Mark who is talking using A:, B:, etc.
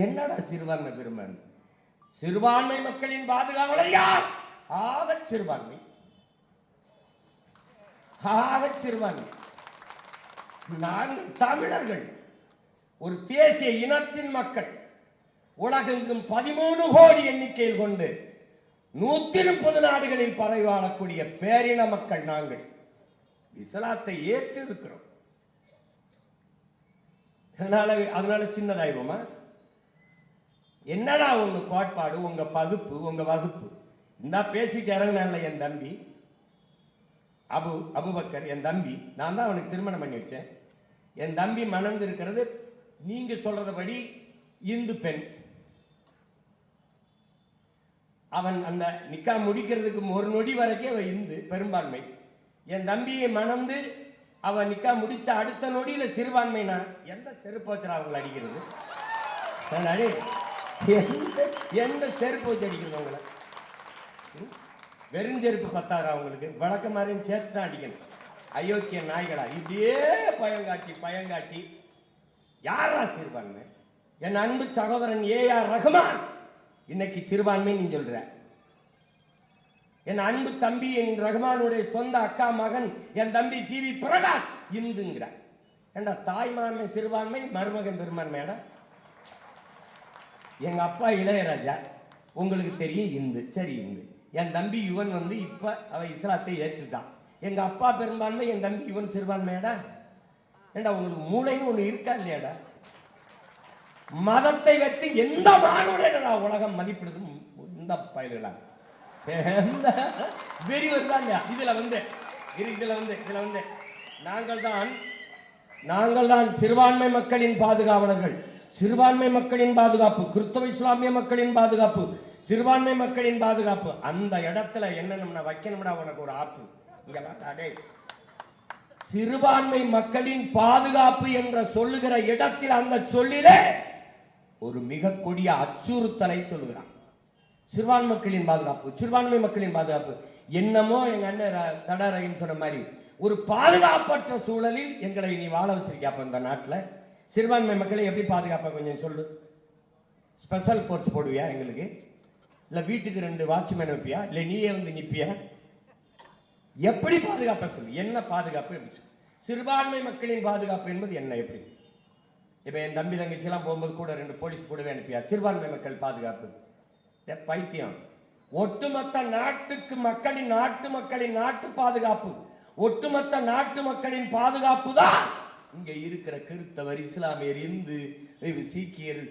A: என்னடா சிறுபான்மை பெரும்பான்மை? சிறுபான்மை மக்களின் பாதுகாவலர் யார்? ஆக சிறுபான்மை, ஆக சிறுபான்மை. நாங்கள் தமிழர்கள் ஒரு தேசிய இனத்தின் மக்கள். உலகெங்கும் 13 கோடி எண்ணிக்கையில் கொண்டு 130 நாடுகளில் பரவி வாழக்கூடிய பேரின மக்கள் நாங்கள். இஸ்லாத்தை ஏற்று இருக்கிறோம். அதனால சின்னதாயிடுவோமா? என்னடா உங்க கோட்பாடு, உங்க பகுப்பு, உங்க வகுப்பு? இந்த பேசிட்டு இறங்கினால என் தம்பி அபுபக்கர், என் தம்பி. நான் தான் அவனுக்கு திருமணம் பண்ணி வச்சேன். என் தம்பி மணந்து இருக்கிறது நீங்க சொல்றதுபடி இந்து பெண். அவன் அந்த நிக்கா முடிக்கிறதுக்கு ஒரு நொடி வரைக்கும் அவன் இந்து பெரும்பான்மை. என் தம்பியை மணந்து அவன் நிக்கா முடிச்ச அடுத்த நொடியில சிறுபான்மைனா எந்த செருப்பு வச்சுரா அவங்களை அடிக்கிறது? எந்த செருப்பு வச்சு அடிக்கிறது அவங்களை? வெறுஞ்செருப்பு பத்தாரா அவங்களுக்கு? வழக்க மாதிரியும் சேர்த்து தான் அடிக்கணும். அயோக்கிய நாய்களா இப்படியே பயங்காட்டி யாரா சிறுபான்மை? என் அன்பு சகோதரன் ஏஆர் ரஹ்மான் இன்னைக்கு சிறுபான்மை நீ சொல்ற. என் அன்பு தம்பி என் ரஹ்மானுடைய சொந்த அக்கா மகன் என் தம்பி ஜிவி பிரகாஷ் இந்துங்கிற. ஏண்டா தாய்மான்மை சிறுபான்மை, மருமகன் பெரும்பான்மையாடா? எங்க அப்பா இளையராஜா உங்களுக்கு தெரியும் இந்து, சரி இந்து. என் தம்பி யுவன் இப்ப அவ இஸ்லாத்தை ஏற்றுட்டான். எங்க அப்பா பெரும்பான்மை, என் தம்பி யுவன் சிறுபான்மையாடா? ஏண்டா உங்களுக்கு மூளைன்னு ஒண்ணு இருக்கா இல்லையாடா? மதத்தை வைத்து எந்த மானுட உலகம் மதிப்பிடுது? இந்த பயிர்களா எந்த வெறி வருதா இல்லையா? இதுல நாங்கள் தான் சிறுபான்மை மக்களின் பாதுகாவலர்கள். சிறுபான்மை மக்களின் பாதுகாப்பு, கிறிஸ்தவ இஸ்லாமிய மக்களின் பாதுகாப்பு, சிறுபான்மை மக்களின் பாதுகாப்பு. அந்த இடத்துல என்ன வைக்கணும்னா உனக்கு ஒரு ஆப்பு. சிறுபான்மை மக்களின் பாதுகாப்பு என்ற சொல்லுகிற இடத்தில் அந்த சொல்லிலே ஒரு மிக கொடிய அச்சுறுத்தலை சொல்லுகிறான். சிறுபான்மை மக்களின் பாதுகாப்பு, சிறுபான்மை மக்களின் பாதுகாப்பு. என்னமோ எங்க அண்ணன் தடாரகின்னு சொன்ன மாதிரி ஒரு பாதுகாப்பற்ற சூழலில் எங்களை நீ வாழ வச்சிருக்கியாப்ப இந்த நாட்டில். சிறுபான்மை மக்களை எப்படி பாதுகாப்ப கொஞ்சம் சொல்லு. ஸ்பெஷல் போர்ஸ் போடுவியா எங்களுக்கு? இல்ல வீட்டுக்கு 2 வாட்ச்மேன் வைப்பியா? இல்ல நீயே நிப்பியா? எப்படி பாதுகாப்ப சொல்லு. என்ன பாதுகாப்பு? எப்படி சொல்லு. சிறுபான்மை மக்களின் பாதுகாப்பு என்பது என்ன? எப்படி? இப்ப என் தம்பி தங்கச்சி எல்லாம் போகும்போது கூட 2 போலீஸ் கூடவே அனுப்பியா? சிறுபான்மை மக்கள் பாதுகாப்பு பைத்தியம். ஒட்டுமொத்த நாட்டு மக்களின் நாட்டு பாதுகாப்பு, ஒட்டுமொத்த நாட்டு மக்களின் பாதுகாப்பு தான் இங்க இருக்கிற கிறிஸ்தவர், இஸ்லாமியர், இந்து, சீக்கியர்,